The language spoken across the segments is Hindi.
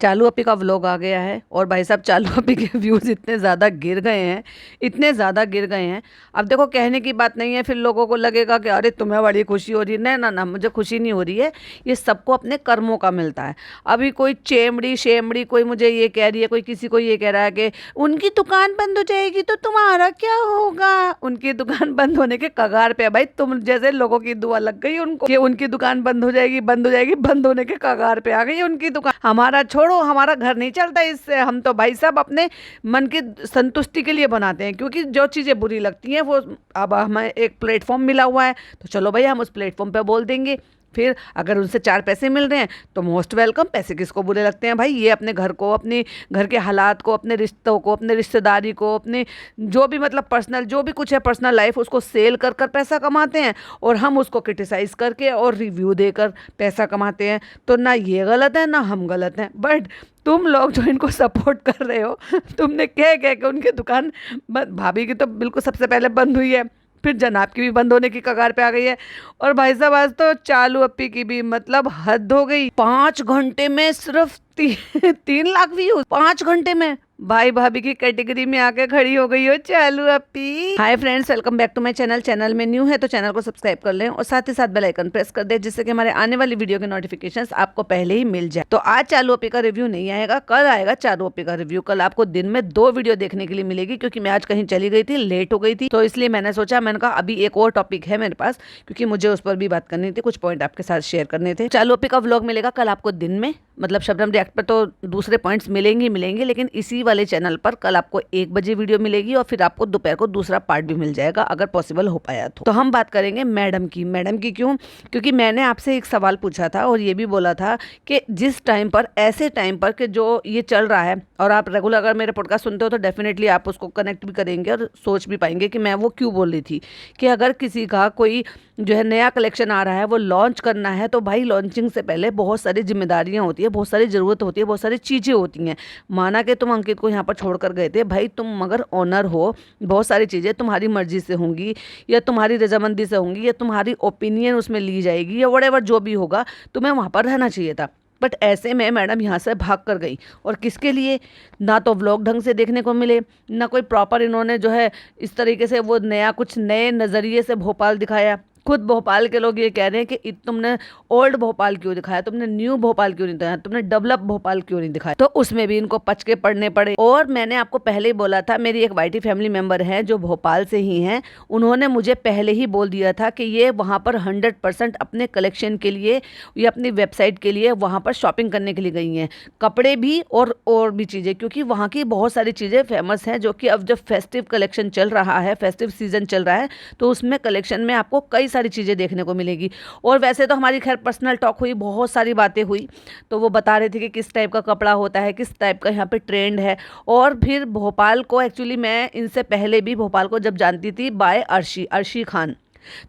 चालू अपी का व्लॉग आ गया है और भाई साहब चालू अपी के व्यूज़ इतने ज़्यादा गिर गए हैं, इतने ज़्यादा गिर गए हैं। अब देखो कहने की बात नहीं है, फिर लोगों को लगेगा कि अरे तुम्हें बड़ी खुशी हो रही है। नहीं ना ना, मुझे खुशी नहीं हो रही है। ये सबको अपने कर्मों का मिलता है। अभी कोई चेमड़ी शेमड़ी कोई मुझे ये कह रही है, कोई किसी को ये कह रहा है कि उनकी दुकान बंद हो जाएगी तो तुम्हारा क्या होगा। उनकी दुकान बंद होने के कगार पे है भाई। तुम जैसे लोगों की दुआ लग गई उनको कि उनकी दुकान बंद हो जाएगी, बंद हो जाएगी, बंद होने के कगार पे आ गई उनकी दुकान। हमारा छोड़ो, हमारा घर नहीं चलता इससे। हम तो भाई साहब अपने मन की संतुष्टि के लिए बनाते हैं, क्योंकि जो चीज़ें बुरी लगती हैं वो अब हमें एक प्लेटफॉर्म मिला हुआ है तो चलो भाई हम उस प्लेटफॉर्म पे बोल देंगे। फिर अगर उनसे चार पैसे मिल रहे हैं तो मोस्ट वेलकम। पैसे किसको बुरे लगते हैं भाई। ये अपने घर को, अपने घर के हालात को, अपने रिश्तों को, अपने रिश्तेदारी को, अपने जो भी मतलब पर्सनल जो भी कुछ है पर्सनल लाइफ, उसको सेल कर कर पैसा कमाते हैं और हम उसको क्रिटिसाइज़ करके और रिव्यू देकर पैसा कमाते हैं। तो ना ये गलत है ना हम गलत हैं। बट तुम लोग जो इनको सपोर्ट कर रहे हो, तुमने कह कह के उनकी दुकान भाभी की तो बिल्कुल सबसे पहले बंद हुई है, फिर जनाब की भी बंद होने की कगार पे आ गई है, और भाई साहब आज तो चालू अप्पी की भी मतलब हद हो गई। 5 घंटे में सिर्फ 3 लाख व्यूज 5 घंटे में। भाई भाभी की कैटेगरी में आके खड़ी हो गई हो चालू अप्पी। Hi friends, welcome back to my channel. Channel में न्यू है तो चैनल को सब्सक्राइब कर लें और साथ ही साथ बेल आइकन प्रेस कर दें, जिससे कि हमारे आने वाली वीडियो के नोटिफिकेशंस आपको पहले ही मिल जाए। तो आज चालू अप्पी का रिव्यू नहीं आएगा, कल आएगा चालू अप्पी का रिव्यू। कल आपको दिन में 2 वीडियो देखने के लिए मिलेगी, क्योंकि मैं आज कहीं चली गई थी, लेट हो गई थी, तो इसलिए मैंने सोचा, मैंने कहा अभी एक और टॉपिक है मेरे पास, क्योंकि मुझे उस पर भी बात करनी थी, कुछ पॉइंट आपके साथ शेयर करने थे। चालू अप्पी का व्लॉग मिलेगा कल आपको दिन में, मतलब शबनम रिएक्ट पर तो दूसरे पॉइंट्स मिलेंगे ही मिलेंगे, लेकिन इसी वाले चैनल पर कल आपको 1 बजे वीडियो मिलेगी और फिर आपको दोपहर को दूसरा पार्ट भी मिल जाएगा, अगर पॉसिबल हो पाया तो हम बात करेंगे मैडम की। मैडम की क्यों? क्योंकि मैंने आपसे एक सवाल पूछा था और ये भी बोला था कि जिस टाइम पर, ऐसे टाइम पर कि जो ये चल रहा है, और आप रेगुलर अगर मेरे पॉडकास्ट सुनते हो तो डेफिनेटली आप उसको कनेक्ट भी करेंगे और सोच भी पाएंगे कि मैं वो क्यों बोल रही थी, कि अगर किसी का कोई जो है नया कलेक्शन आ रहा है, वो लॉन्च करना है, तो भाई लॉन्चिंग से पहले बहुत सारी जिम्मेदारियां होती है, बहुत सारी ज़रूरत होती है, बहुत सारी चीज़ें होती हैं। माना कि तुम अंकित को यहाँ पर छोड़कर गए थे, भाई तुम मगर ऑनर हो, बहुत सारी चीज़ें तुम्हारी मर्जी से होंगी या तुम्हारी रजामंदी से होंगी या तुम्हारी ओपिनियन उसमें ली जाएगी या व्हाटएवर जो भी होगा, तुम्हें वहाँ पर रहना चाहिए था। बट ऐसे में मैडम यहाँ से भाग कर गई, और किसके लिए? ना तो व्लॉग ढंग से देखने को मिले, ना कोई प्रॉपर इन्होंने जो है इस तरीके से वो नया कुछ नए नज़रिए से भोपाल दिखाया। खुद भोपाल के लोग ये कह रहे हैं कि तुमने ओल्ड भोपाल क्यों दिखाया, तुमने न्यू भोपाल क्यों नहीं दिखाया, तुमने डेवलप भोपाल क्यों नहीं दिखाया। तो उसमें भी इनको पच के पढ़ने पड़े। और मैंने आपको पहले ही बोला था, मेरी एक वाईटी फैमिली मेंबर है जो भोपाल से ही हैं, उन्होंने मुझे पहले ही बोल दिया था कि ये वहाँ पर 100% अपने कलेक्शन के लिए या अपनी वेबसाइट के लिए वहाँ पर शॉपिंग करने के लिए गई हैं, कपड़े भी और भी चीज़ें, क्योंकि वहाँ की बहुत सारी चीज़ें फेमस हैं, जो कि अब जब फेस्टिव कलेक्शन चल रहा है, फेस्टिव सीजन चल रहा है, तो उसमें कलेक्शन में आपको कई सारी चीज़ें देखने को मिलेगी। और वैसे तो हमारी खैर पर्सनल टॉक हुई, बहुत सारी बातें हुई, तो वो बता रहे थे कि किस टाइप का कपड़ा होता है, किस टाइप का यहाँ पे ट्रेंड है। और फिर भोपाल को एक्चुअली मैं इनसे पहले भी भोपाल को जब जानती थी बाय अर्शी खान,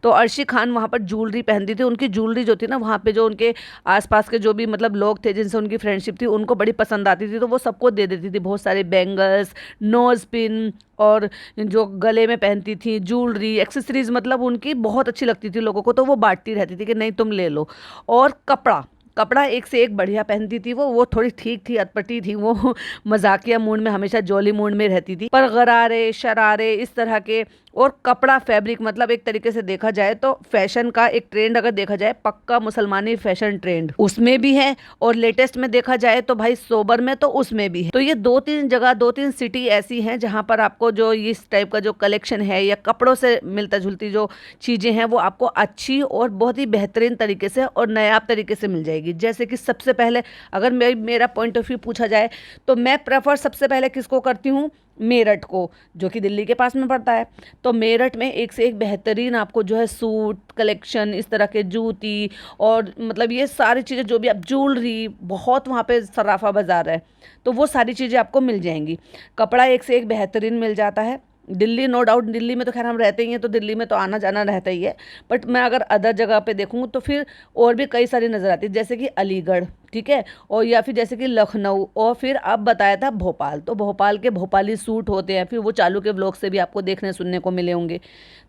तो अर्शी खान वहाँ पर ज्वेलरी पहनती थी। उनकी ज्वेलरी जो थी ना, वहाँ पे जो उनके आसपास के जो भी मतलब लोग थे जिनसे उनकी फ्रेंडशिप थी, उनको बड़ी पसंद आती थी, तो वो सबको दे देती थी। बहुत सारे बैंगल्स, नोज पिन, और जो गले में पहनती थी ज्वेलरी, एक्सेसरीज, मतलब उनकी बहुत अच्छी लगती थी लोगों को, तो वो बांटती रहती थी कि नहीं तुम ले लो। और कपड़ा कपड़ा एक से एक बढ़िया पहनती थी वो थोड़ी ठीक थी, अटपटी थी वो मजाकिया मूड में, हमेशा जॉली मूड में रहती थी, पर गरारे शरारे इस तरह के। और कपड़ा फैब्रिक, मतलब एक तरीके से देखा जाए तो फैशन का एक ट्रेंड अगर देखा जाए, पक्का मुसलमानी फैशन ट्रेंड उसमें भी है, और लेटेस्ट में देखा जाए तो भाई सोबर में तो उसमें भी है। तो ये 2-3 जगह, 2-3 सिटी ऐसी हैं जहां पर आपको जो इस टाइप का जो कलेक्शन है या कपड़ों से मिलता जुलती जो चीज़ें हैं वो आपको अच्छी और बहुत ही बेहतरीन तरीके से और नायाब तरीके से मिल जाएगी। जैसे कि सबसे पहले अगर मेरा पॉइंट ऑफ व्यू पूछा जाए तो मैं प्रेफर सबसे पहले किसको करती हूँ? मेरठ को, जो कि दिल्ली के पास में पड़ता है। तो मेरठ में एक से एक बेहतरीन आपको जो है सूट कलेक्शन, इस तरह के जूती, और मतलब ये सारी चीज़ें जो भी आप ज्वेलरी, बहुत वहाँ पे सराफा बाज़ार है, तो वो सारी चीज़ें आपको मिल जाएंगी। कपड़ा एक से एक बेहतरीन मिल जाता है। दिल्ली नो डाउट, दिल्ली में तो खैर हम रहते ही हैं, तो दिल्ली में तो आना जाना रहता ही है, बट मैं अगर अदर जगह पे देखूँ तो फिर और भी कई सारी नज़र आती है, जैसे कि अलीगढ़। ठीक है, और या फिर जैसे कि लखनऊ, और फिर अब बताया था भोपाल। तो भोपाल के भोपाली सूट होते हैं, फिर वो चालू के व्लॉग से भी आपको देखने सुनने को मिले होंगे।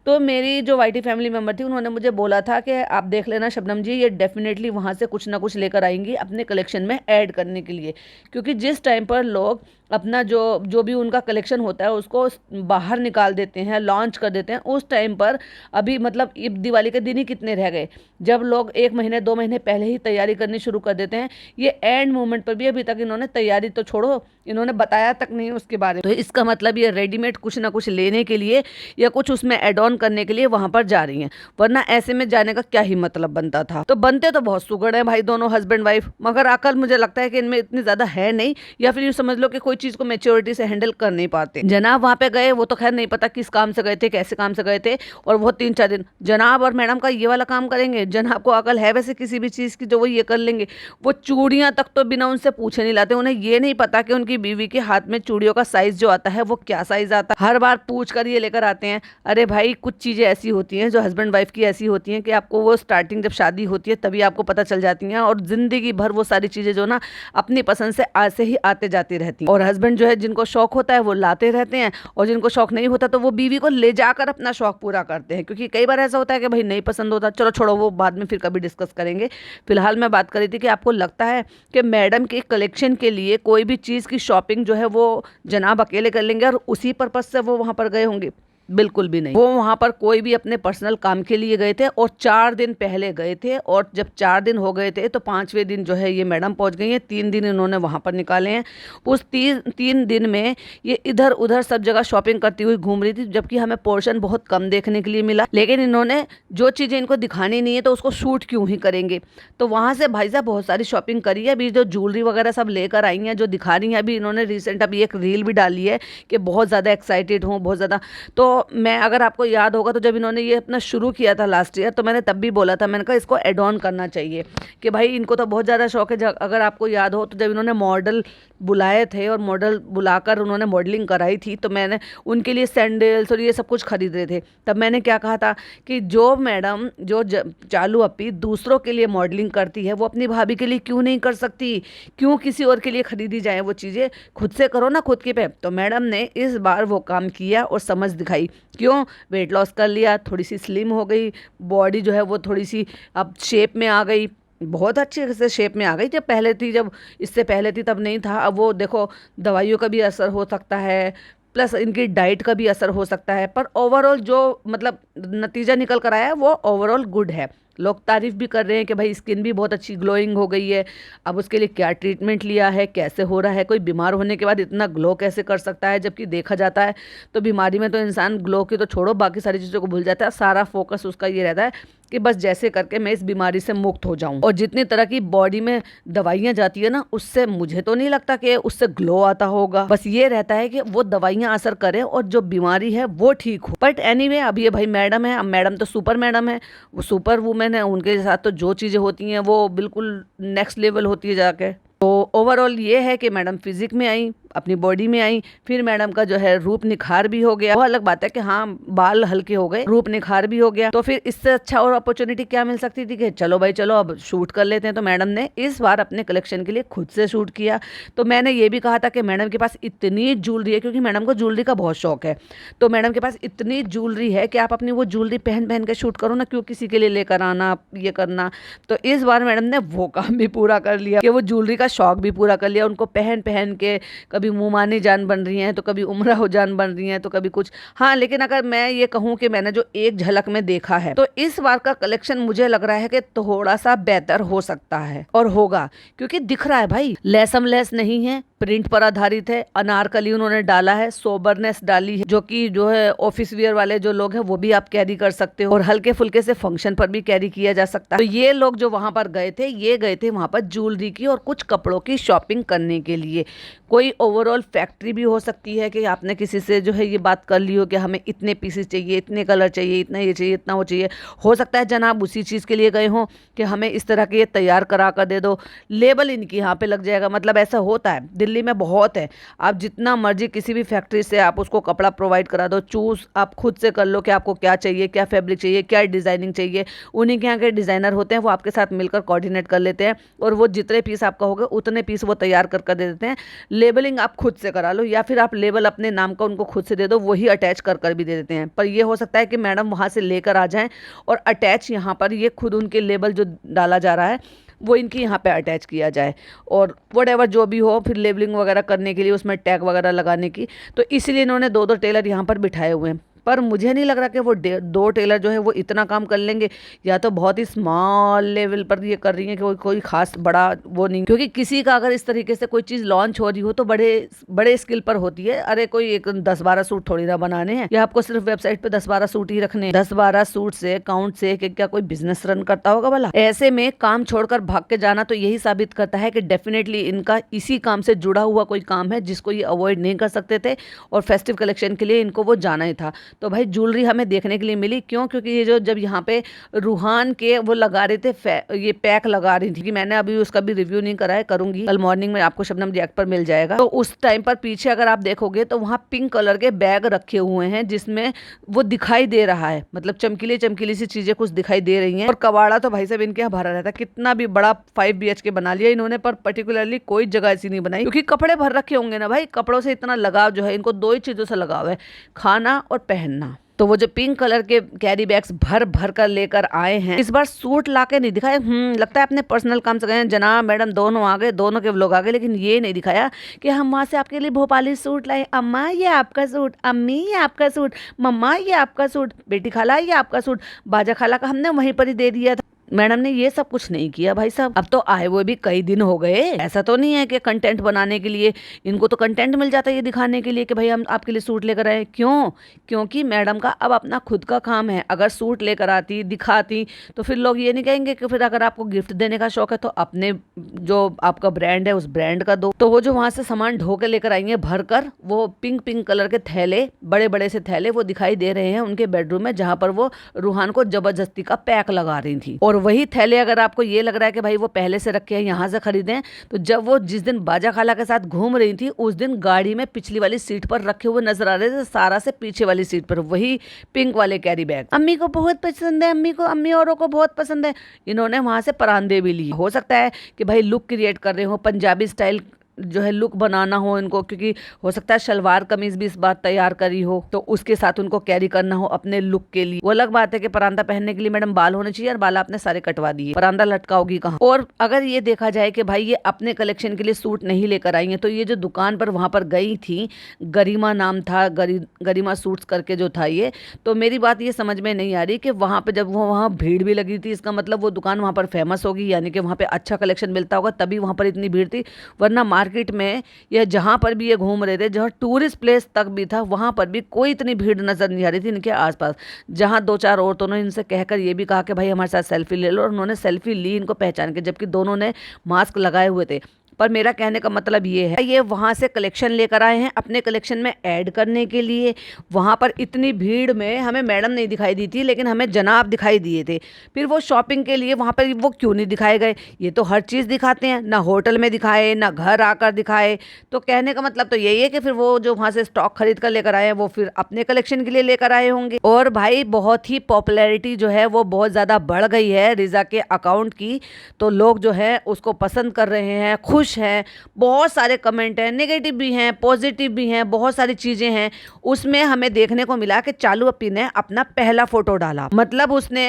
तो मेरी जो वाईटी फैमिली मेम्बर थी उन्होंने मुझे बोला था कि आप देख लेना शबनम जी, ये डेफिनेटली वहाँ से कुछ ना कुछ लेकर आएंगी अपने कलेक्शन में ऐड करने के लिए, क्योंकि जिस टाइम पर लोग अपना जो जो भी उनका कलेक्शन होता है उसको बाहर निकाल देते हैं, लॉन्च कर देते हैं, उस टाइम पर अभी मतलब दिवाली के दिन ही कितने रह गए, जब लोग 1 महीने 2 महीने पहले ही तैयारी करनी शुरू कर देते हैं। ये एंड मोमेंट पर भी अभी तक इन्होंने तैयारी तो छोड़ो, इन्होंने बताया तक नहीं उसके बारे में। तो इसका मतलब ये रेडीमेड कुछ ना कुछ लेने के लिए या कुछ उसमें एड ऑन करने के लिए वहां पर जा रही हैं, वरना ऐसे में जाने का क्या ही मतलब बनता था। तो बनते तो बहुत सुगड़ है भाई दोनों हस्बैंड वाइफ, मगर अकल मुझे लगता है कि इनमें इतनी ज्यादा है नहीं, या फिर यूँ समझ लो कि कोई चीज को मेच्योरिटी से हैंडल कर नहीं पाते। जनाब वहां पे गए, वो तो खैर नहीं पता किस काम से गए थे, कैसे काम से गए थे, और वो 3-4 दिन जनाब और मैडम का ये वाला काम करेंगे। जनाब को अकल है वैसे किसी भी चीज की जो वो ये कर लेंगे। वो चूड़ियां तक तो बिना उनसे पूछे नहीं लाते, उन्हें ये नहीं पता कि उनकी बीवी के हाथ में चूड़ियों का साइज जो आता है वो क्या साइज आता है, हर बार पूछ कर ये लेकर आते हैं। अरे भाई कुछ चीजें ऐसी होती हैं जो हस्बैंड वाइफ की ऐसी होती हैं कि आपको वो स्टार्टिंग जब शादी होती है तभी आपको पता चल जाती हैं, और जिंदगी भर वो सारी चीजें जो ना अपनी पसंद से आज से ही आते जाती रहती हैं। और हस्बैंड जो है जिनको शौक होता है वो लाते रहते हैं, और जिनको शौक नहीं होता तो वो बीवी को ले जाकर अपना शौक पूरा करते हैं, क्योंकि कई बार ऐसा होता है कि भाई नहीं पसंद होता, चलो छोड़ो वो बाद में फिर कभी डिस्कस करेंगे। फिलहाल मैं बात कर रही थी कि आपको लगता है कि मैडम के कलेक्शन के लिए कोई भी चीज़ की शॉपिंग जो है वो जनाब अकेले कर लेंगे और उसी पर्पज से वो वहाँ पर गए होंगे? बिल्कुल भी नहीं। वो वहाँ पर कोई भी अपने पर्सनल काम के लिए गए थे, और 4 दिन पहले गए थे, और जब 4 दिन हो गए थे तो 5वें दिन जो है ये मैडम पहुँच गई हैं। 3 दिन इन्होंने वहाँ पर निकाले हैं। उस 3 दिन में ये इधर उधर सब जगह शॉपिंग करती हुई घूम रही थी, जबकि हमें पोर्शन बहुत कम देखने के लिए मिला, लेकिन इन्होंने जो चीज़ें इनको दिखानी नहीं है तो उसको शूट क्यों ही करेंगे। तो वहाँ से भाई साहब बहुत सारी शॉपिंग करी है। अभी जो ज्वेलरी वगैरह सब लेकर आई हैं, जो दिखा रही हैं, अभी इन्होंने रिसेंट अभी एक रील भी डाली है कि बहुत ज़्यादा एक्साइटेड हूँ, बहुत ज़्यादा। तो मैं, अगर आपको याद होगा तो जब इन्होंने ये अपना शुरू किया था लास्ट ईयर, तो मैंने तब भी बोला था, मैंने कहा इसको एड ऑन करना चाहिए कि भाई इनको तो बहुत ज़्यादा शौक है। अगर आपको याद हो तो जब इन्होंने मॉडल बुलाए थे और मॉडल बुलाकर उन्होंने मॉडलिंग कराई थी, तो मैंने उनके लिए सैंडल्स और ये सब कुछ खरीद रहे थे। तब मैंने क्या कहा था कि जो मैडम जो चालू अपी दूसरों के लिए मॉडलिंग करती है वो अपनी भाभी के लिए क्यों नहीं कर सकती, क्यों किसी और के लिए खरीदी जाए वो चीज़ें, खुद से करो ना खुद के पे। तो मैडम ने इस बार वो काम किया और समझ दिखाई। क्यों? वेट लॉस कर लिया, थोड़ी सी स्लिम हो गई, बॉडी जो है वो थोड़ी सी अब शेप में आ गई, बहुत अच्छे से शेप में आ गई। जब पहले थी, जब इससे पहले थी तब नहीं था। अब वो देखो दवाइयों का भी असर हो सकता है, प्लस इनकी डाइट का भी असर हो सकता है, पर ओवरऑल जो मतलब नतीजा निकल कर आया है वो ओवरऑल गुड है। लोग तारीफ भी कर रहे हैं कि भाई स्किन भी बहुत अच्छी ग्लोइंग हो गई है। अब उसके लिए क्या ट्रीटमेंट लिया है, कैसे हो रहा है, कोई बीमार होने के बाद इतना ग्लो कैसे कर सकता है, जबकि देखा जाता है तो बीमारी में तो इंसान ग्लो की तो छोड़ो बाकी सारी चीज़ों को भूल जाता है। सारा फोकस उसका ये रहता है कि बस जैसे करके मैं इस बीमारी से मुक्त हो जाऊं। और जितनी तरह की बॉडी में दवाइयां जाती है ना, उससे मुझे तो नहीं लगता कि उससे ग्लो आता होगा। बस ये रहता है कि वो दवाइयां असर करें और जो बीमारी है वो ठीक हो। बट एनीवे अब ये भाई मैडम है, अब मैडम तो सुपर मैडम है, वो सुपर वुमेन है, उनके साथ तो जो चीज़ें होती हैं वो बिल्कुल नेक्स्ट लेवल होती है जाके। तो ओवरऑल ये है कि मैडम फिजिक में आई, अपनी बॉडी में आई, फिर मैडम का जो है रूप निखार भी हो गया। वो अलग बात है कि हाँ बाल हल्के हो गए, रूप निखार भी हो गया। तो फिर इससे अच्छा और अपॉर्चुनिटी क्या मिल सकती थी कि चलो भाई चलो अब शूट कर लेते हैं। तो मैडम ने इस बार अपने कलेक्शन के लिए खुद से शूट किया। तो मैंने ये भी कहा था कि मैडम के पास इतनी ज्वेलरी है, क्योंकि मैडम को ज्वेलरी का बहुत शौक है, तो मैडम के पास इतनी ज्वेलरी है कि आप अपनी वो ज्वेलरी पहन पहन के शूट करो ना, क्यों किसी के लिए लेकर आना ये करना। तो इस बार मैडम ने वो काम भी पूरा कर लिया कि वो ज्वेलरी का शौक भी पूरा कर लिया। उनको पहन पहन के कभी मुमानी जान बन रही हैं, तो कभी उमरा हो जान बन रही हैं, तो कभी कुछ। हाँ लेकिन अगर मैं ये कहूँ कि मैंने जो एक झलक में देखा है, तो इस बार का कलेक्शन मुझे लग रहा है कि थोड़ा सा बेहतर हो सकता है और होगा, क्योंकि दिख रहा है भाई लेसम लेस नहीं है, प्रिंट पर आधारित है, अनारकली उन्होंने डाला है, सोबरनेस डाली है, जो है ऑफिस वियर वाले जो लोग हैं वो भी आप कैरी कर सकते हो, और हल्के फुल्के से फंक्शन पर भी कैरी किया जा सकता है। तो ये लोग जो वहां पर गए थे, ये गए थे वहां पर ज्वेलरी की और कुछ कपड़ों की शॉपिंग करने के लिए। कोई ओवरऑल फैक्ट्री भी हो सकती है कि आपने किसी से जो है ये बात कर ली हो कि हमें इतने पीसेस चाहिए, इतने कलर चाहिए, इतना ये चाहिए, इतना वो चाहिए। हो सकता है जनाब उसी चीज़ के लिए गए हों कि हमें इस तरह के ये तैयार करा कर दे दो, लेबल इनकी यहाँ पे लग जाएगा। मतलब ऐसा होता है, दिल्ली में बहुत है। आप जितना मर्जी किसी भी फैक्ट्री से आप उसको कपड़ा प्रोवाइड करा दो, चूज आप खुद से कर लो कि आपको क्या चाहिए, क्या फैब्रिक चाहिए, क्या डिजाइनिंग चाहिए। उन्हीं के यहाँ के डिजाइनर होते हैं, वो आपके साथ मिलकर कोऑर्डिनेट कर लेते हैं और वो जितने पीस आपका होगा उतने पीस वो तैयार कर दे देते हैं। लेबलिंग आप खुद से करा लो या फिर आप लेबल अपने नाम का उनको खुद से दे दो, वही अटैच कर भी दे देते हैं। पर ये हो सकता है कि मैडम वहाँ से लेकर आ जाएं और अटैच यहाँ पर ये खुद उनके लेबल जो डाला जा रहा है वो इनकी यहाँ पे अटैच किया जाए, और वट जो भी हो फिर लेबलिंग वगैरह करने के लिए उसमें टैग वगैरह लगाने की। तो इसलिए इन्होंने दो दो टेलर यहाँ पर बिठाए हुए हैं। पर मुझे नहीं लग रहा कि वो दो टेलर जो है वो इतना काम कर लेंगे, या तो बहुत ही स्मॉल लेवल पर ये कर रही हैं कि कोई खास बड़ा वो नहीं। क्योंकि किसी का अगर इस तरीके से कोई चीज़ लॉन्च हो रही हो तो बड़े बड़े स्किल पर होती है। अरे कोई एक 10-12 सूट थोड़ी ना बनाने हैं, या आपको सिर्फ वेबसाइट पे 10-12 सूट ही रखने हैं। 10-12 सूट से काउंट से क्या कोई बिजनेस रन करता होगा भला? ऐसे में काम छोड़कर भाग के जाना तो यही साबित करता है कि डेफिनेटली इनका इसी काम से जुड़ा हुआ कोई काम है जिसको ये अवॉइड नहीं कर सकते थे, और फेस्टिव कलेक्शन के लिए इनको वो जाना ही था। तो भाई ज्वेलरी हमें देखने के लिए मिली, क्यों? क्योंकि ये जो जब यहाँ पे रूहान के वो लगा रहे थे, ये पैक लगा रही थी, कि मैंने अभी उसका भी रिव्यू नहीं करा है, करूंगी कल मॉर्निंग में, आपको शबनम रिएक्ट पर मिल जाएगा। तो उस टाइम पर पीछे अगर आप देखोगे तो वहाँ पिंक कलर के बैग रखे हुए हैं जिसमें वो दिखाई दे रहा है, मतलब चमकीली चमकीली सी चीजें कुछ दिखाई दे रही हैं। और कबाड़ा तो भाई साहब इनके यहाँ भरा रहता है, कितना भी बड़ा 5 BHK बना लिया इन्होंने, पर पर्टिकुलरली कोई जगह ऐसी नहीं बनाई, क्योंकि कपड़े भर रखे होंगे ना भाई। कपड़ों से इतना लगाव जो है इनको, दो ही चीजों से लगाव है, खाना और पहनना। तो वो जो पिंक कलर के कैरी बैग्स भर भर कर लेकर आए हैं, इस बार सूट लाके नहीं दिखाए। लगता है अपने पर्सनल काम से गए, जनाब मैडम दोनों आ गए, दोनों के व्लॉग आ गए, लेकिन ये नहीं दिखाया कि हम वहां से आपके लिए भोपाली सूट लाए। अम्मा ये आपका सूट, अम्मी ये आपका सूट, मम्मा ये आपका सूट, बेटी खाला ये आपका सूट, बाजा खाला का हमने वहीं पर ही दे दिया था। मैडम ने ये सब कुछ नहीं किया भाई साहब। अब तो आए हुए भी कई दिन हो गए, ऐसा तो नहीं है कि कंटेंट बनाने के लिए इनको तो कंटेंट मिल जाता है ये दिखाने के लिए कि भाई हम आपके लिए सूट लेकर आए। क्यों? क्योंकि मैडम का अब अपना खुद का काम है। अगर सूट लेकर आती, दिखाती, तो फिर लोग ये नहीं कहेंगे कि फिर अगर आपको गिफ्ट देने का शौक है तो अपने जो आपका ब्रांड है उस ब्रांड का दो। तो वो जो वहां से सामान ढो के लेकर आई है भर कर, वो पिंक पिंक कलर के थैले, बड़े बड़े से थैले वो दिखाई दे रहे हैं उनके बेडरूम में, जहां पर वो रूहान को जबरदस्ती का पैक लगा रही थी। और वही थैले अगर आपको ये लग रहा है कि भाई वो पहले से रखे हैं यहाँ से खरीदे हैं, तो जब वो जिस दिन बाजा खाला के साथ घूम रही थी उस दिन गाड़ी में पिछली वाली सीट पर रखे हुए नजर आ रहे थे, सारा से पीछे वाली सीट पर वही पिंक वाले कैरी बैग। अम्मी को बहुत पसंद है, अम्मी औरों को बहुत पसंद है। इन्होंने वहां से परांदे भी लिए। हो सकता है कि भाई लुक क्रिएट कर रहे हो, पंजाबी स्टाइल जो है लुक बनाना हो इनको, क्योंकि हो सकता है शलवार कमीज भी इस बार तैयार करी हो तो उसके साथ उनको कैरी करना हो अपने लुक के लिए। वो अलग बात है कि परांदा पहनने के लिए मैडम बाल होने चाहिए, और बाल आपने सारे कटवा दिए, परांदा लटकाओगी कहाँ? और अगर ये देखा जाए कि भाई ये अपने कलेक्शन के लिए सूट नहीं लेकर आई है, तो ये जो दुकान पर वहां पर गई थी, गरिमा नाम था, गरिमा सूट्स करके जो था ये, तो मेरी बात ये समझ में नहीं आ रही कि वहां पे जब वो वहां भीड़ भी लगी थी, इसका मतलब वो दुकान वहां पर फेमस होगी, यानी कि वहां पे अच्छा कलेक्शन मिलता होगा, तभी वहां पर इतनी भीड़ थी। वरना मार्केट में या जहां पर भी ये घूम रहे थे, जहां टूरिस्ट प्लेस तक भी था, वहां पर भी कोई इतनी भीड़ नजर नहीं आ रही थी इनके आसपास। जहां 2-4 औरतों ने इनसे कहकर ये भी कहा कि भाई हमारे साथ सेल्फी ले लो, और उन्होंने सेल्फी ली इनको पहचान के, जबकि दोनों ने मास्क लगाए हुए थे। पर मेरा कहने का मतलब ये है, ये वहां से कलेक्शन लेकर आए हैं अपने कलेक्शन में ऐड करने के लिए। वहां पर इतनी भीड़ में हमें मैडम नहीं दिखाई दी थी, लेकिन हमें जनाब दिखाई दिए थे। फिर वो शॉपिंग के लिए वहां पर वो क्यों नहीं दिखाए गए? ये तो हर चीज़ दिखाते हैं, ना होटल में दिखाए, ना घर आकर दिखाए। तो कहने का मतलब तो यही है कि फिर वो जो वहां से स्टॉक खरीद कर लेकर आए हैं वो फिर अपने कलेक्शन के लिए लेकर आए होंगे। और भाई बहुत ही पॉपुलैरिटी जो है वो बहुत ज़्यादा बढ़ गई है रिजा के अकाउंट की, तो लोग जो है उसको पसंद कर रहे हैं, खुश हैं। बहुत सारे कमेंट हैं, नेगेटिव भी हैं, पॉजिटिव भी हैं, बहुत सारी चीजें हैं। उसमें हमें देखने को मिला कि चालू अपी ने अपना पहला फोटो डाला, मतलब उसने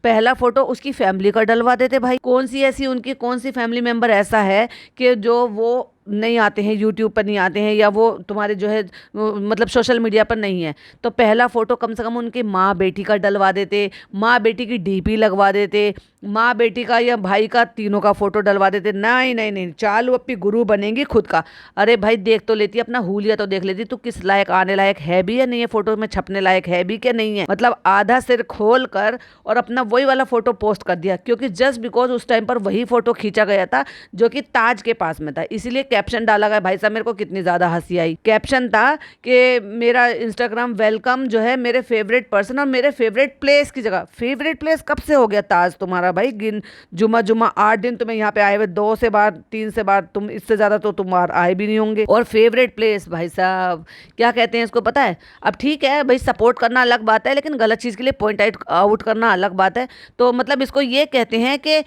पहला फोटो उसकी फैमिली का डलवा देते। भाई कौन सी ऐसी उनकी कौन सी फैमिली मेंबर ऐसा है कि जो वो नहीं आते हैं, यूट्यूब पर नहीं आते हैं, या वो तुम्हारे जो है मतलब सोशल मीडिया पर नहीं है, तो पहला फोटो कम से कम उनकी माँ बेटी का डलवा देते, माँ बेटी की डीपी लगवा देते, माँ बेटी का या भाई का, तीनों का फोटो डलवा देते। नहीं नहीं नहीं, चालू अपनी गुरु बनेंगी खुद का। अरे भाई देख तो लेती, अपना हुलिया तो देख लेती, तू किस लायक आने लायक है भी या नहीं है, फोटो में छपने लायक है भी क्या नहीं है। मतलब आधा सिर खोल कर और अपना वही वाला फोटो पोस्ट कर दिया, क्योंकि जस्ट बिकॉज उस टाइम पर वही फोटो खींचा गया था जो कि ताज के पास में था, इसीलिए कैप्शन डाला गया, भाई साहब मेरे को कितनी ज्यादा हंसी आई। कैप्शन था कि मेरा इंस्टाग्राम वेलकम जो है मेरे फेवरेट पर्सन और मेरे फेवरेट प्लेस की जगह। फेवरेट प्लेस कब से हो गया ताज तुम्हारा भाई? गिन जुमा जुमा 8 दिन तुम्हें यहाँ पे आए हुए, 2 से बार 3 से बार, तुम इससे ज्यादा तो तुम बार आए भी नहीं होंगे। और फेवरेट प्लेस भाई साहब क्या कहते हैं इसको पता है? अब ठीक है भाई, सपोर्ट करना अलग बात है, लेकिन गलत चीज के लिए पॉइंट आउट करना अलग बात है। तो मतलब इसको ये कहते हैं कि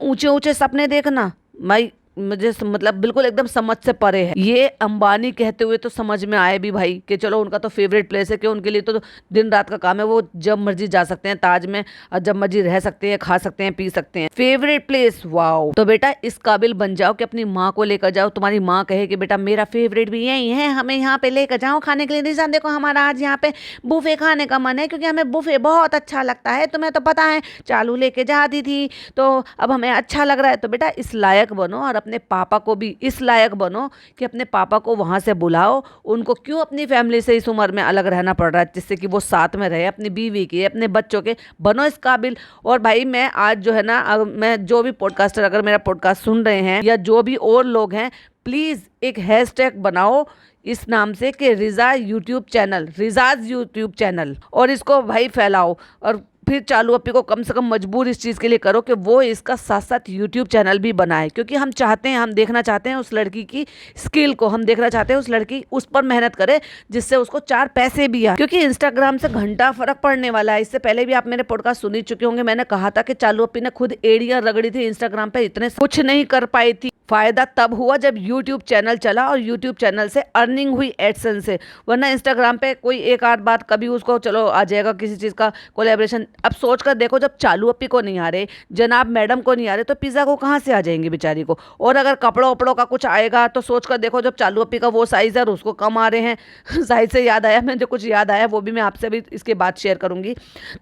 ऊंचे ऊंचे सपने देखना। भाई मुझे मतलब बिल्कुल एकदम समझ से परे है। ये अंबानी कहते हुए तो समझ में आए भी भाई कि चलो उनका तो फेवरेट प्लेस है, कि उनके लिए तो दिन रात का काम है, वो जब मर्जी जा सकते हैं ताज में और जब मर्जी रह सकते हैं, खा सकते हैं, पी सकते हैं। Favourite place, wow. तो बेटा इस काबिल बन जाओ कि अपनी माँ को लेकर जाओ, तुम्हारी माँ कहे कि बेटा मेरा फेवरेट भी यही है, हमें यहाँ पे लेकर जाओ खाने के लिए। निशान देखो हमारा आज यहाँ पे बुफे खाने का मन है, क्योंकि हमें बुफे बहुत अच्छा लगता है, तुम्हें तो पता है चालू लेके जाती थी, तो अब हमें अच्छा लग रहा है। तो बेटा इस लायक बनो और अपने पापा को भी इस लायक बनो कि अपने पापा को वहां से बुलाओ। उनको क्यों अपनी फैमिली से इस उम्र में अलग रहना पड़ रहा है, जिससे कि वो साथ में रहे अपनी बीवी के, अपने बच्चों के। बनो इस काबिल। और भाई मैं आज जो है ना, मैं जो भी पॉडकास्टर अगर मेरा पॉडकास्ट सुन रहे हैं या जो भी और लोग हैं, प्लीज एक हैशटैग बनाओ इस नाम से कि रिजा यूट्यूब चैनल, रिजाज यूट्यूब चैनल, और इसको भाई फैलाओ। और फिर चालू अपी को कम से कम मजबूर इस चीज़ के लिए करो कि वो इसका साथ साथ यूट्यूब चैनल भी बनाए, क्योंकि हम चाहते हैं, हम देखना चाहते हैं उस लड़की की स्किल को, हम देखना चाहते हैं उस लड़की उस पर मेहनत करे जिससे उसको 4 पैसे भी आए, क्योंकि इंस्टाग्राम से घंटा फर्क पड़ने वाला है। इससे पहले भी आप मेरे पॉडकास्ट सुन ही चुके होंगे, मैंने कहा था कि चालू अपी ने खुद एड़ियां रगड़ी थी इंस्टाग्राम पे, इतने कुछ नहीं कर पाई थी। फायदा तब हुआ जब यूट्यूब चैनल चला और यूट्यूब चैनल से अर्निंग हुई एडसेंस से, वरना इंस्टाग्राम पे कोई एक आध बात कभी उसको चलो आ जाएगा किसी चीज़ का कोलैबोरेशन। अब सोच कर देखो, जब चालू अपी को नहीं आ रहे, जनाब मैडम को नहीं आ रहे, तो पिज़्ज़ा को कहाँ से आ जाएंगे बेचारी को? और अगर कपड़ों वपड़ों का कुछ आएगा तो सोच कर देखो, जब चालू अपी का वो साइज़ है और उसको कम आ रहे हैं साइज़ से याद आया, मुझे कुछ याद आया, वो भी मैं आपसे भी इसके बाद शेयर करूँगी।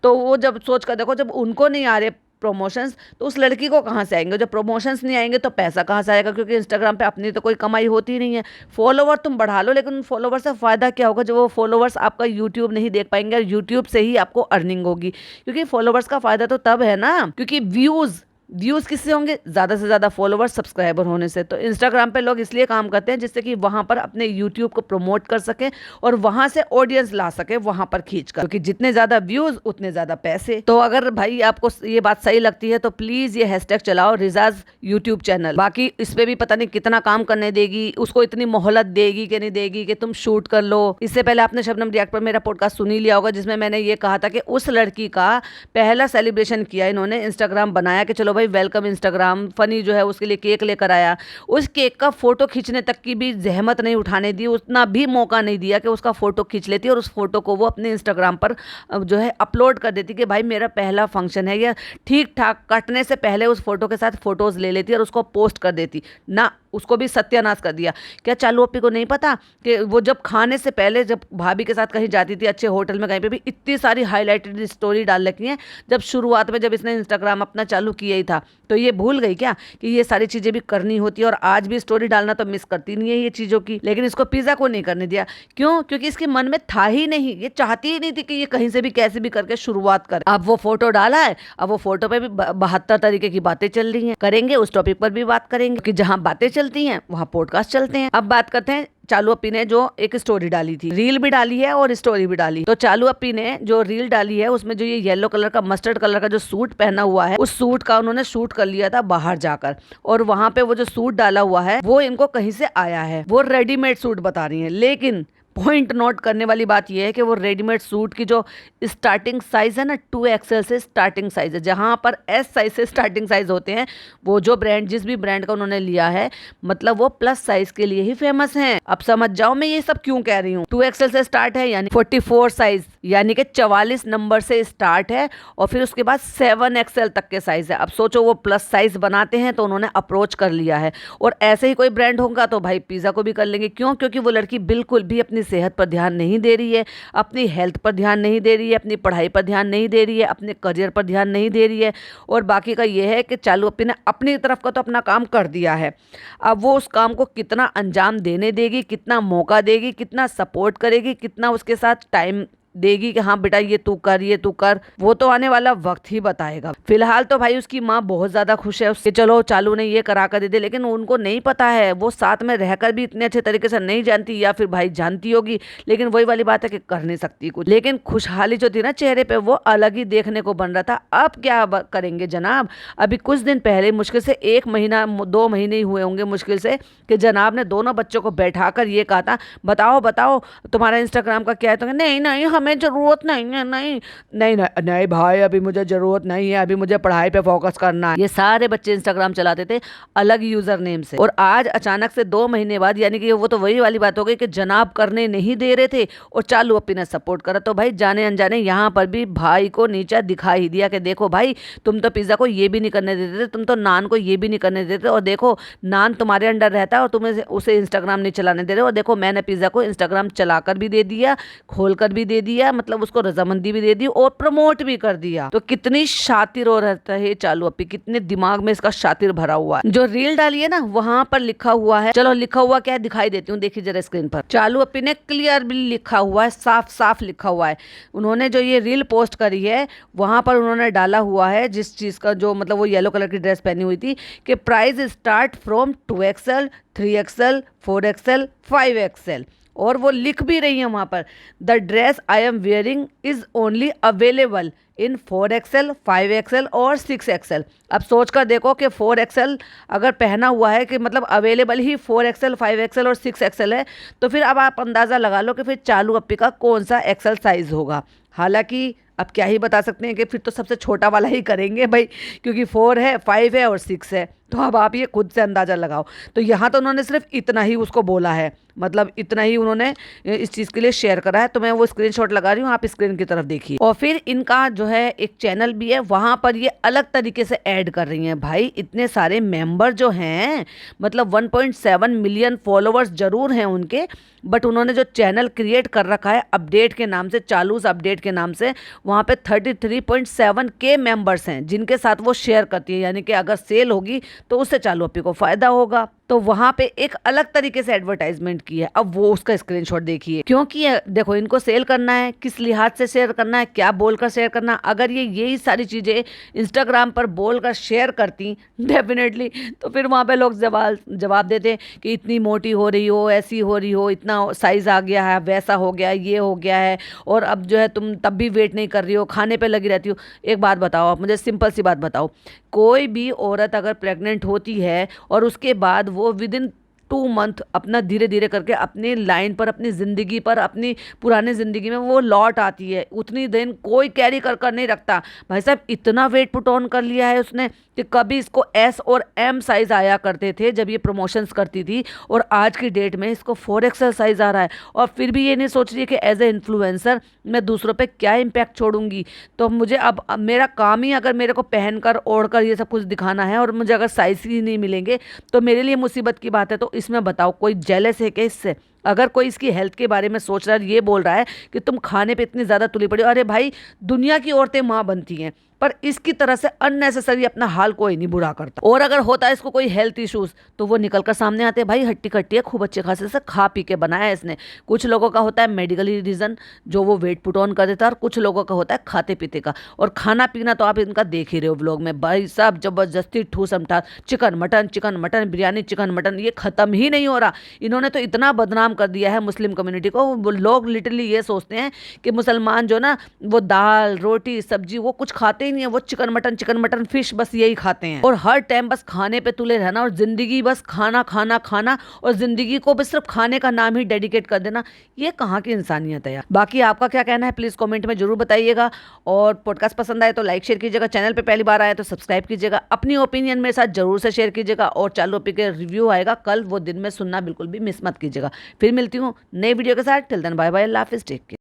तो वो जब सोच कर देखो, जब उनको नहीं आ रहे प्रमोशंस, तो उस लड़की को कहाँ से आएंगे? जब प्रमोशंस नहीं आएंगे तो पैसा कहाँ से आएगा? क्योंकि इंस्टाग्राम पे अपनी तो कोई कमाई होती नहीं है। फॉलोवर तुम बढ़ा लो, लेकिन उन फॉलोवर से फ़ायदा क्या होगा? जब वो फॉलोवर्स आपका यूट्यूब नहीं देख पाएंगे, और यूट्यूब से ही आपको अर्निंग होगी, क्योंकि फॉलोवर्स का फ़ायदा तो तब है ना, क्योंकि व्यूज़ किससे होंगे? ज़्यादा से ज़्यादा फॉलोवर सब्सक्राइबर होने से। तो इंस्टाग्राम पे लोग इसलिए काम करते हैं जिससे कि वहाँ पर अपने यूट्यूब को प्रमोट कर सकें और वहाँ से ऑडियंस ला सके वहाँ पर खींच कर, क्योंकि जितने ज़्यादा व्यूज़ उतने ज़्यादा पैसे। तो अगर भाई आपको ये बात सही लगती है तो प्लीज़ ये हैशटैग चलाओ, रिजाज यूट्यूब चैनल। बाकी इस पर भी पता नहीं कितना काम करने देगी, उसको इतनी मोहलत देगी कि नहीं देगी कि तुम शूट कर लो। इससे पहले आपने शबनम रिएक्ट पर मेरा पॉडकास्ट सुन ही लिया होगा, जिसमें मैंने ये कहा था कि उस लड़की का पहला सेलिब्रेशन किया इन्होंने, इंस्टाग्राम बनाया कि चलो भाई वेलकम इंस्टाग्राम, फनी जो है उसके लिए केक लेकर आया। उस केक का फोटो खींचने तक की भी जहमत नहीं उठाने दी, उतना भी मौका नहीं दिया कि उसका फोटो खींच लेती और उस फोटो को वो अपने इंस्टाग्राम पर जो है अपलोड कर देती कि भाई मेरा पहला फंक्शन है। या ठीक ठाक कटने से पहले उस फोटो के साथ फोटोज ले लेती और उसको पोस्ट कर देती ना, उसको भी सत्यानाश कर दिया। क्या चालू अपी को नहीं पता कि वो जब खाने से पहले जब भाभी के साथ कहीं जाती थी अच्छे होटल में, कहीं पे भी इतनी सारी हाईलाइटेड स्टोरी डाल रखी हैं। जब शुरुआत में जब इसने इंस्टाग्राम अपना चालू किया ही था, तो ये भूल गई क्या कि ये सारी चीजें भी करनी होती है? और आज भी स्टोरी डालना तो मिस करती नहीं है ये चीजों की, लेकिन इसको पिज्जा को नहीं करने दिया। क्यों? क्योंकि इसके मन में था ही नहीं, ये चाहती ही नहीं थी कि ये कहीं से भी कैसे भी करके शुरुआत करे। अब वो फोटो डाला है, अब वो फोटो पे भी 72 तरीके की बातें चल रही हैं। करेंगे उस टॉपिक पर भी बात करेंगे कि जहां बातें चलती हैं वहां पॉडकास्ट चलते हैं। अब बात करते हैं चालू अपी ने जो एक स्टोरी डाली थी, रील भी डाली है और स्टोरी भी डाली। तो चालू अपी ने जो रील डाली है उसमें जो ये येलो कलर का मस्टर्ड कलर का जो सूट पहना हुआ है, उस सूट का उन्होंने शूट कर लिया था बाहर जाकर, और वहां पे वो जो सूट डाला हुआ है वो इनको कहीं से आया है, वो रेडीमेड सूट बता रही है। लेकिन पॉइंट नोट करने वाली बात यह है कि वो रेडीमेड सूट की जो स्टार्टिंग साइज है ना, 2XL से स्टार्टिंग साइज है, जहां पर S साइज से स्टार्टिंग साइज होते हैं। वो जो ब्रांड, जिस भी ब्रांड का उन्होंने लिया है, मतलब वो प्लस साइज के लिए ही फेमस हैं। अब समझ जाओ मैं ये सब क्यों कह रही हूँ। 2XL से स्टार्ट है, यानी 44 साइज, यानी कि 44 नंबर से स्टार्ट है, और फिर उसके बाद 7XL तक के साइज है। अब सोचो वो प्लस साइज बनाते हैं तो उन्होंने अप्रोच कर लिया है। और ऐसे ही कोई ब्रांड होगा तो भाई पिज्जा को भी कर लेंगे। क्यों? क्योंकि वो लड़की बिल्कुल भी अपनी सेहत पर ध्यान नहीं दे रही है, अपनी हेल्थ पर ध्यान नहीं दे रही है, अपनी पढ़ाई पर ध्यान नहीं दे रही है, अपने करियर पर ध्यान नहीं दे रही है। और बाकी का ये है कि चालू अपी ने अपनी तरफ का तो अपना काम कर दिया है, अब वो उस काम को कितना अंजाम देने देगी, कितना मौका देगी, कितना सपोर्ट करेगी, कितना उसके साथ टाइम देगी कि हाँ बेटा ये तू कर, ये तू कर, वो तो आने वाला वक्त ही बताएगा। फिलहाल तो भाई उसकी माँ बहुत ज्यादा खुश है उससे, चलो चालू ने ये करा कर दे दे, लेकिन उनको नहीं पता है, वो साथ में रहकर भी इतने अच्छे तरीके से नहीं जानती, या फिर भाई जानती होगी लेकिन वही वाली बात है कि कर नहीं सकती कुछ। लेकिन खुशहाली जो थी ना चेहरे पे वो अलग ही देखने को बन रहा था। अब क्या करेंगे जनाब, अभी कुछ दिन पहले मुश्किल से 1 महीना 2 महीने ही हुए होंगे मुश्किल से कि जनाब ने दोनों बच्चों को बैठाकर ये कहा था, बताओ बताओ तुम्हारा इंस्टाग्राम का क्या है। तो नहीं नहीं हमें जरूरत नहीं है, नहीं नहीं नहीं, नहीं भाई अभी मुझे जरूरत नहीं है, अभी मुझे पढ़ाई पे फोकस करना है। ये सारे बच्चे इंस्टाग्राम चलाते थे अलग यूजर नेम से, और आज अचानक से 2 महीने बाद, यानी कि वो तो वही वाली बात हो गई कि जनाब करने नहीं दे रहे थे और चालू अपी ने सपोर्ट करा। तो भाई जाने अनजाने यहाँ पर भी भाई को नीचा दिखा ही दिया कि देखो भाई तुम तो पिज्जा को ये भी नहीं करने देते थे, तुम तो नान को ये भी नहीं करने देते, और देखो नान तुम्हारे अंडर रहता है और तुम्हें उसे इंस्टाग्राम नहीं चलाने दे रहे, और देखो मैंने पिज्जा को इंस्टाग्राम चलाकर भी दे दिया, खोलकर भी दे दिया, मतलब उसको रजामंदी भी दे दी और प्रमोट भी कर दिया। तो कितनी शातिर हो रहता है चालू अपी, कितने दिमाग में इसका शातिर भरा हुआ है। जो रील डाली है ना वहां पर लिखा हुआ है, चलो लिखा हुआ क्या है दिखाई देती हूँ, देखिए जरा स्क्रीन पर। चालू अपी ने क्लियर भी लिखा हुआ है, साफ साफ लिखा हुआ है। उन्होंने जो ये रील पोस्ट करी है वहां पर उन्होंने डाला हुआ है जिस चीज का, जो मतलब वो येलो कलर की ड्रेस पहनी हुई थी, कि price start from 2XL 3XL 4XL 5XL, और वो लिख भी रही है वहां पर, the dress I am wearing is only available in 4XL 5XL और 6XL। अब सोच कर देखो कि 4XL अगर पहना हुआ है कि मतलब अवेलेबल ही 4XL 5XL और 6XL है, तो फिर अब आप अंदाज़ा लगा लो कि फिर चालू अप्पी का कौन सा एक्सल साइज होगा। हालांकि अब क्या ही बता सकते हैं कि फिर तो सबसे छोटा वाला ही करेंगे भाई, क्योंकि 4 है 5 है और 6 है, तो अब आप ये खुद से अंदाज़ा लगाओ। तो यहाँ तो उन्होंने सिर्फ इतना ही उसको बोला है, मतलब इतना ही उन्होंने इस चीज़ के लिए शेयर करा है। तो मैं वो स्क्रीनशॉट लगा रही हूँ, आप स्क्रीन की तरफ देखिए। और फिर इनका जो है एक चैनल भी है, वहाँ पर ये अलग तरीके से ऐड कर रही हैं। भाई इतने सारे मेंबर जो हैं, मतलब 1.7 मिलियन फॉलोवर्स जरूर हैं उनके, बट उन्होंने जो चैनल क्रिएट कर रखा है अपडेट के नाम से, चालूस अपडेट के नाम से, वहाँ पे 33.7K मेंबर्स हैं जिनके साथ वो शेयर करती है, यानी कि अगर सेल होगी तो उससे चालू अपी को फायदा होगा। तो वहां पे एक अलग तरीके से एडवर्टाइजमेंट की है। अब वो उसका स्क्रीनशॉट देखिए, क्योंकि देखो इनको सेल करना है, किस लिहाज से शेयर करना है, क्या बोलकर शेयर करना। अगर ये यही सारी चीजें इंस्टाग्राम पर बोलकर शेयर करती डेफिनेटली, तो फिर वहां पे लोग जवाब देते कि इतनी मोटी हो रही हो, ऐसी हो रही हो, इतना साइज आ गया है, वैसा हो गया, ये हो गया है, और अब जो है तुम तब भी वेट नहीं कर रही हो, खाने पे लगी रहती हो। एक बात बताओ आप मुझे, सिंपल सी बात बताओ, कोई भी औरत अगर प्रेग्नेंट होती है और उसके बाद वो विदिन 2 मंथ अपना धीरे धीरे करके अपनी लाइन पर, अपनी ज़िंदगी पर, अपनी पुरानी ज़िंदगी में वो लौट आती है, उतनी दिन कोई कैरी कर नहीं रखता। भाई साहब इतना वेट पुट ऑन कर लिया है उसने कि कभी इसको S और M साइज़ आया करते थे जब ये प्रमोशंस करती थी, और आज की डेट में इसको 4XL साइज़ आ रहा है, और फिर भी ये नहीं सोच रही है कि एज ए इन्फ्लुएंसर मैं दूसरों पे क्या इम्पैक्ट छोड़ूंगी। तो मुझे अब मेरा काम ही अगर मेरे को पहनकर ओढ़कर ये सब कुछ दिखाना है, और मुझे अगर साइज़ ही नहीं मिलेंगे तो मेरे लिए मुसीबत की बात है। तो इसमें बताओ कोई जेलस है क्या इससे? अगर कोई इसकी हेल्थ के बारे में सोच रहा है, ये बोल रहा है कि तुम खाने पे इतनी ज़्यादा तुली पड़ी हो, अरे भाई दुनिया की औरतें माँ बनती हैं, पर इसकी तरह से अननेसेसरी अपना हाल कोई नहीं बुरा करता। और अगर होता है इसको कोई हेल्थ इश्यूज तो वो निकल कर सामने आते हैं, भाई हट्टी कट्टी है, खूब अच्छे खासे से खा पी के बनाया है इसने। कुछ लोगों का होता है मेडिकली रीजन जो वो वेट पुट ऑन कर देता है, और कुछ लोगों का होता है खाते पीते का। और खाना पीना तो आप इनका देख ही रहे हो व्लॉग में, भाई साहब जबरदस्ती ठूस अमठा, chicken mutton biryani, chicken mutton, ये खत्म ही नहीं हो रहा। इन्होंने तो इतना बदनाम कर दिया है मुस्लिम कम्युनिटी को, वो लोग लिटरली ये सोचते हैं कि मुसलमान जो ना वो दाल रोटी सब्जी वो कुछ खाते ही नहीं है, वो चिकन मटन फिश बस यही खाते हैं, और हर टाइम बस खाने पे तुले रहना, और जिंदगी बस खाना खाना खाना, और जिंदगी को बस सिर्फ खाने का नाम ही डेडिकेट कर देना। ये कहाँ की इंसानियत है यार। बाकी आपका क्या कहना है प्लीज कमेंट में जरूर बताइएगा, और पॉडकास्ट पसंद आए तो लाइक शेयर कीजिएगा, चैनल पे पहली बार आए तो सब्सक्राइब कीजिएगा, अपनी ओपिनियन मेरे साथ जरूर से शेयर कीजिएगा, और चालू अपी के रिव्यू आएगा कल, वो दिन में सुनना बिल्कुल भी मिस मत कीजिएगा। फिर मिलती हूँ नई वीडियो के साथ, टिल देन बाय बाय, अल्लाह हाफिज़, टेक केयर।